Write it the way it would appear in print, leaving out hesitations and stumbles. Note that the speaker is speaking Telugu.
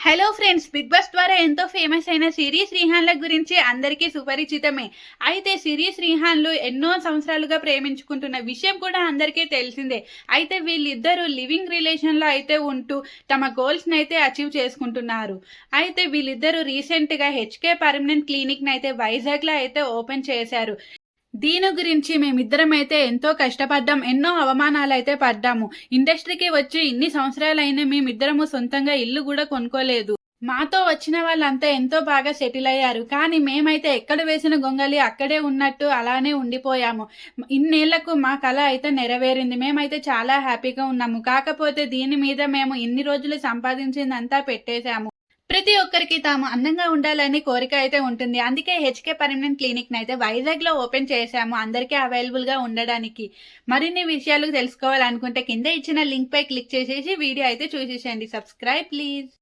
హలో ఫ్రెండ్స్, బిగ్ బాస్ ద్వారా ఎంతో ఫేమస్ అయిన సిరి శ్రీహాన్ల గురించి అందరికీ సుపరిచితమే. అయితే సిరి శ్రీహాన్లు ఎన్నో సంవత్సరాలుగా ప్రేమించుకుంటున్న విషయం కూడా అందరికీ తెలిసిందే. అయితే వీళ్ళిద్దరూ లివింగ్ రిలేషన్లో అయితే ఉంటూ తమ గోల్స్ని అయితే అచీవ్ చేసుకుంటున్నారు. అయితే వీళ్ళిద్దరూ రీసెంట్గా హెచ్కే పర్మనెంట్ క్లినిక్ని అయితే వైజాగ్లో అయితే ఓపెన్ చేశారు. దీని గురించి మేమిద్దరం అయితే ఎంతో కష్టపడ్డాం, ఎన్నో అవమానాలైతే పడ్డాము. ఇండస్ట్రీకి వచ్చి ఇన్ని సంవత్సరాలైనా మేమిద్దరము సొంతంగా ఇల్లు కూడా కొనుక్కోలేదు. మాతో వచ్చిన వాళ్ళంతా ఎంతో బాగా సెటిల్ అయ్యారు. కానీ మేమైతే ఎక్కడ వేసిన గొంగలి అక్కడే ఉన్నట్టు అలానే ఉండిపోయాము. ఇన్నేళ్లకు మా కల అయితే నెరవేరింది. మేమైతే చాలా హ్యాపీగా ఉన్నాము. కాకపోతే దీని మీద మేము ఇన్ని రోజులు సంపాదించిందంతా పెట్టేశాము. ప్రతి ఒక్కరికి తాము అందంగా ఉండాలని కోరిక అయితే ఉంటుంది. అందుకే హెచ్కే పర్మనెంట్ క్లినిక్ అయితే వైజాగ్ లో ఓపెన్ చేశాము, అందరికీ అవైలబుల్ గా ఉండడానికి. మరిన్ని విషయాలు తెలుసుకోవాలనుకుంటే కింద ఇచ్చిన లింక్ పై క్లిక్ చేసేసి వీడియో అయితే చూసేసేయండి. Subscribe please.